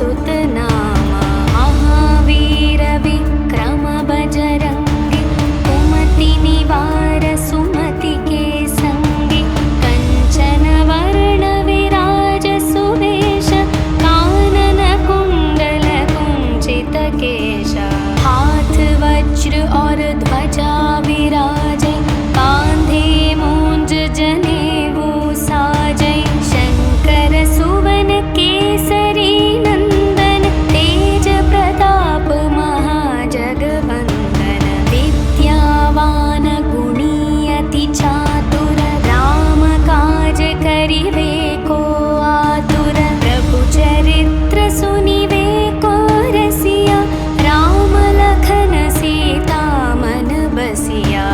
सुतनामा महावीर विक्रम बजरंगी कुमति निवार सुमति के संगी कंचन वर्ण विराज सुवेश कानन कुंडल कुंचित केश हाथ वज्र और ध्वजा विराजे कांधे मूंज जनेऊ साजे शंकर सुवन केसरी नंदन तेज प्रताप महाजगवंदन विद्यावान गुणी अति चातुर राम काज करिवे को आतुर प्रभु चरित्र सुनिवे को रसिया राम लखन सीता मन बसिया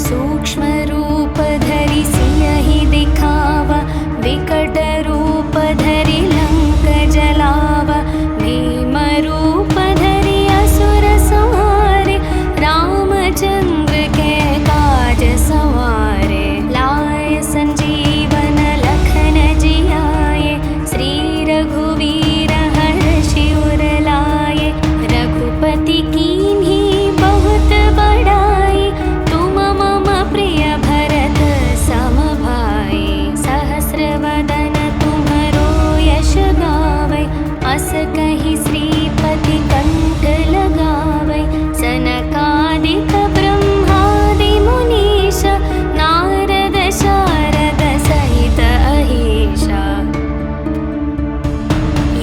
सूक्ष्म रूप धरि सियहि दिखावा विकट रूप धरि लंक जलावा भीम रूप धरि असुर संहारे रामचंद्र के काज सवारे लाए संजीवन लखन जियाए श्री रघुवीर हर्षि उर लाए रघुपति कीन्ही बहुत बड़ाई तुम मम प्रिय भरत सम भाई सहस्रवदन तुम्हरो यश गावै अस कहि श्रीपति कंठ लगावै सनकादिक ब्रह्मादि मुनीश नारद शारद सहित अहीशा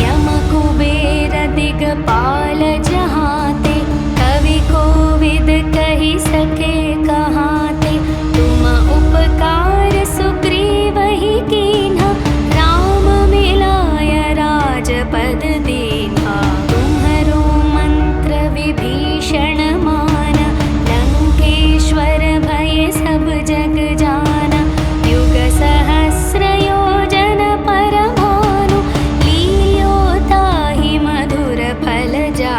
यम कुबेर दिगपाल जहाते कवि कोविद कहि सके कहाते तुम उपकार सुग्रीवहि कीन्हा राम मिलाय राजपद दीन्हा तुम्हरो मंत्र विभीषण माना लंकेश्वर भय सब जग जाना युग सहस्र योजन पर भानु लील्यो ताहि मधुर फल जा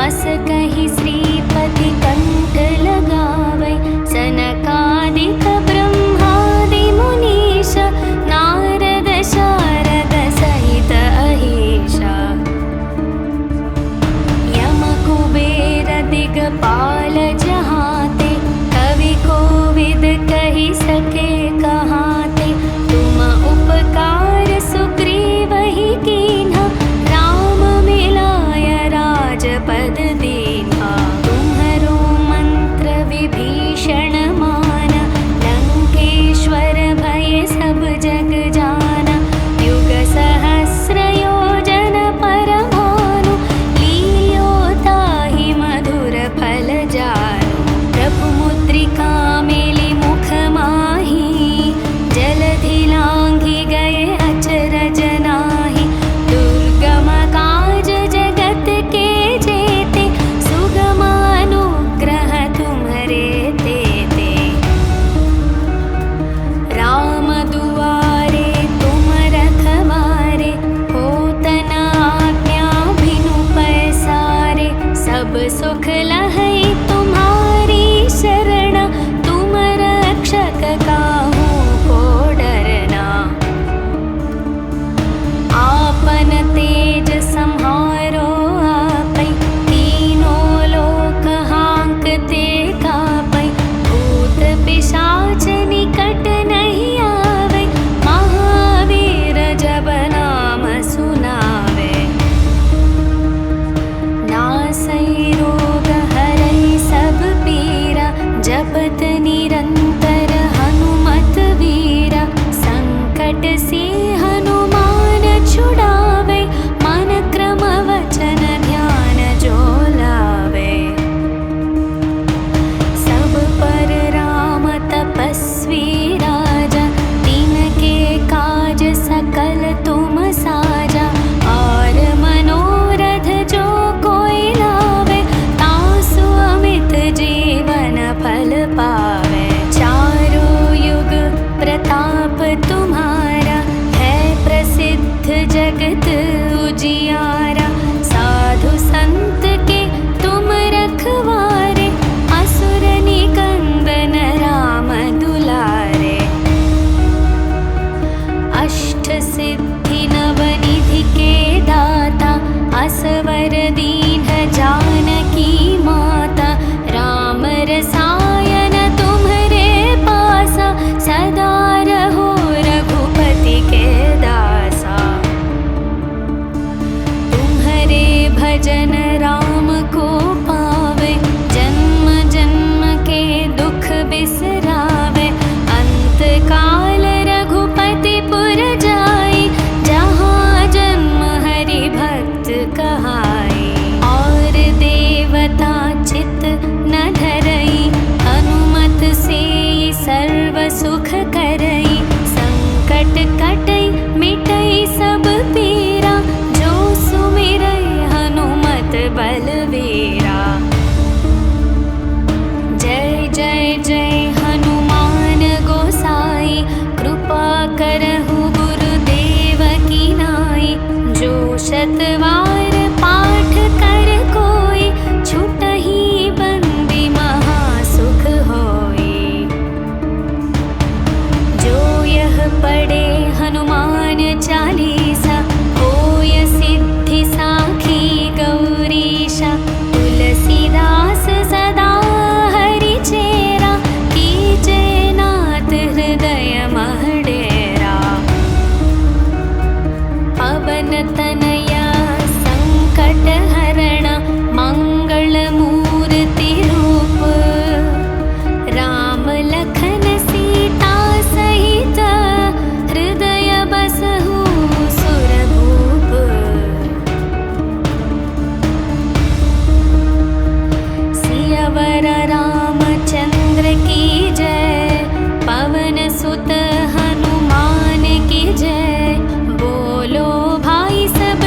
अस कहि श्रीपति कंठ लगावै। सनकादिक ब्रह्मादि मुनीश नारद शारद सहित अहीशा। यम कुबेर दिगपाल जहाते कवि कोविद कहि सके कहाते। तुम उपकार सुग्रीव ही कीन्हा राम मिलाय राजपद दीन्हा। तुम्हरो मंत्र विभीषण माना लंकेश्वर भय सब जग जाना। युग सहस्र योजन पर भानु लील्यो ताहि मधुर फल जानु। प्रभु मुद्रिका मेलि मुख माहि जलधि लांघि गए अचरज नाहि। दुर्गम काज जगत के जेते सुगम अनुग्रह तुम्हरे तेते। राम दुआरे तुम रखवारे होत न आज्ञा बिनु पैसारे। सब सुख लहै तुम्हारी शरण तुम रक्षक काहू को डरना। आपन तेज सम्हारो आपै तीनों लोक हांकते कापै। भूत पिशाच निकट नहीं आवे महावीर जब नाम सुनावे। नासै रोग हरै सब पीरा जपत निरंतर हनुमत वीरा। संकट से हनुमान छुड़ावे मन क्रम वचन ध्यान जो लावे। सब पर राम तपस्वी राजा तिनके काज सकल तुम साजा। और मनोरथ जो कोई लावे तासु अमित जीवन फल पावे। चारों युग प्रताप तुम्हारा है प्रसिद्ध जगत उजियारा। साधु संत के तुम रखवारे असुर निकंदन राम दुलारे। अष्ट सिद्धि नवनिधि के दाता असवर दीन जानकी माता। राम रसायन तुम्हरे पासा सदा रहो रघुपति के दासा। तुम्हरे भजन राम को पावे जन्म जन्म के दुख बिसरावे। अंत काल रघुपति पुर जाई जहाँ जन्म हरि भक्त कहाई। और देवता चित न धरई हनुमत से सर्व सुख करई। संकट कटई मिटई सब पीरा जो सुमिरई हनुमत बलवीरा। जय जय जय हनुमान गोसाई कृपा करहु गुरुदेव की नाई। जो शतवार पाठ कर कोई छुटहि बंदी महासुख होई। जो यह पढ़े हनुमान चालीसा होय सिद्धि साखी गौरीशा। तुलसीदास सदा हरि चेरा कीजे नाथ हृदय मह डेरा। पवन तनया संकट हरण मंगल मूर्ति रूप। राम लखन सीता सहित हृदय बसहु सुरभूप। सियावर रामचंद्र की जय पवन सुत हनुमान की जय। बोलो भाई सब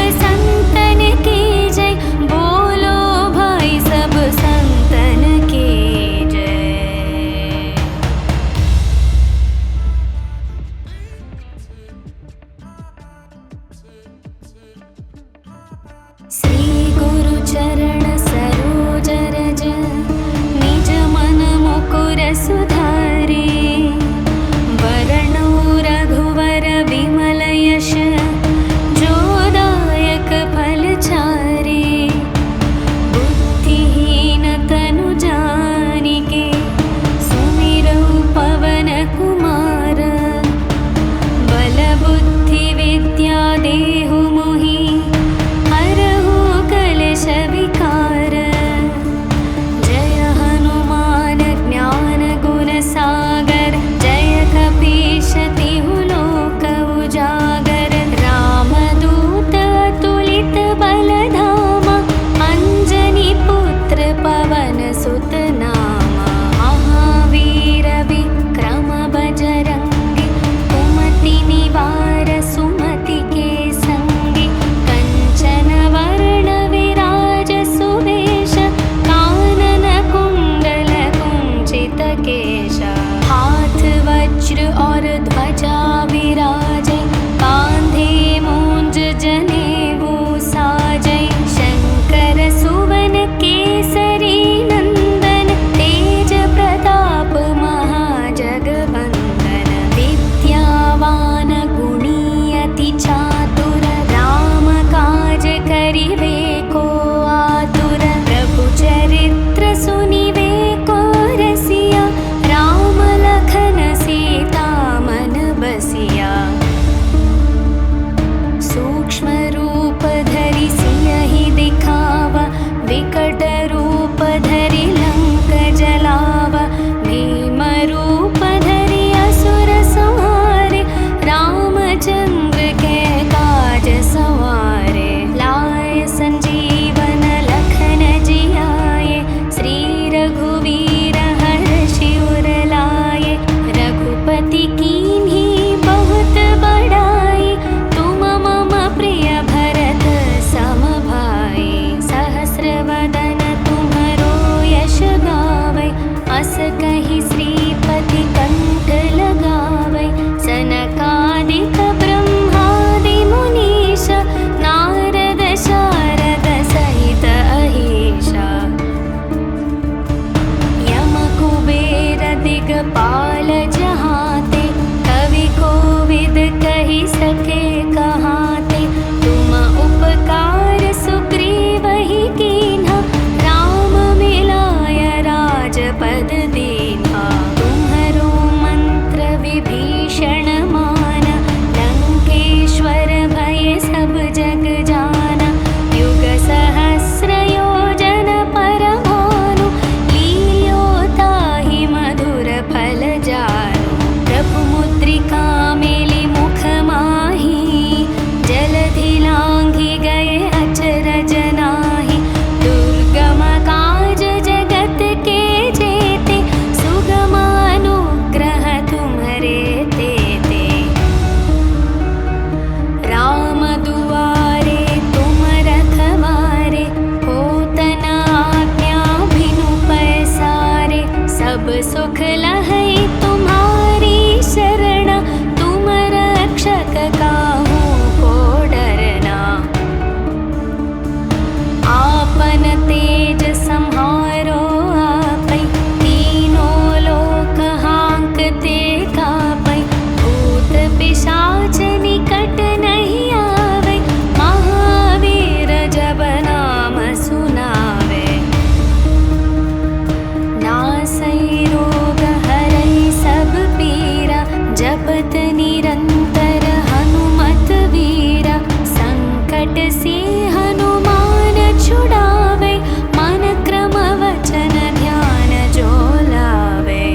निकट से हनुमान छुड़ावे, मन क्रम वचन ध्यान जो लावे।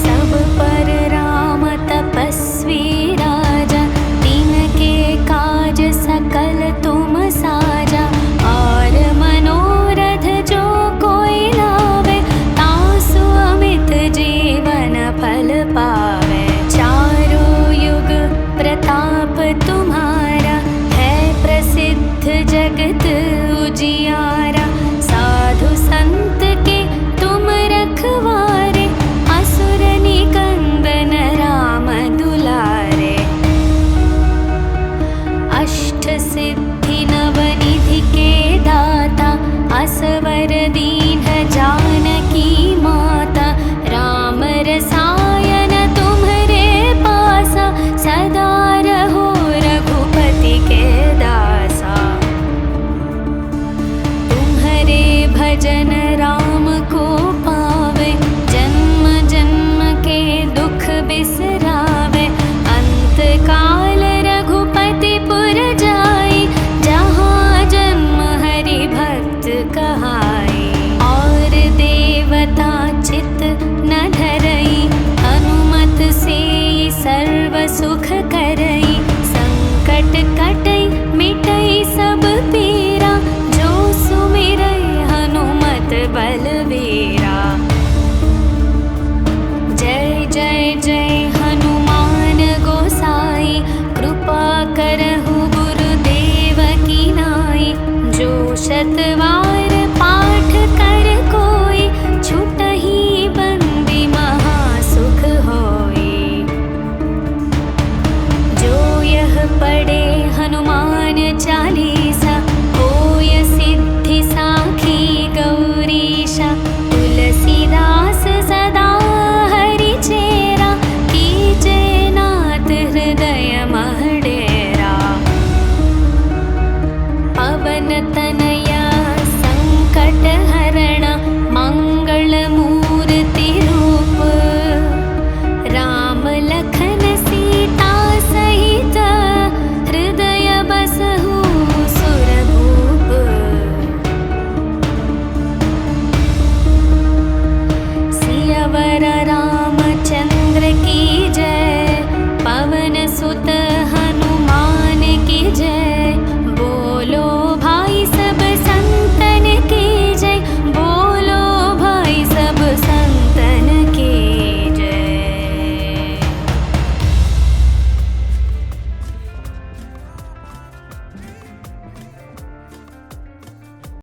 सब पर राम तपस्वी राजा, तिनके काज सकल तुम साजा। और मनोरथ जो कोई लावे, तासु अमित जीवन फल पावे। चारों युग प्रताप तुम्हारा, है प्रसिद्ध जगत उजियारा। साधु संत के तुम रखवारे, असुर निकंदन राम दुलारे। अष्ट सिद्धि नवनिधि के दाता, असवर दीन जानकी माता। राम रसायन तुम्हरे पासा, सदा रहो रघुपति के दासा। तुम्हरे भजन राम को पावे, जन्म जन्म के दुख बिसरावे। अंत काल रघुपति पुर जाई, जहाँ जन्म हरि भक्त कहाई। और देवता चित न धरई, हनुमत से सर्व सुख करई। संकट कटई मिटई सब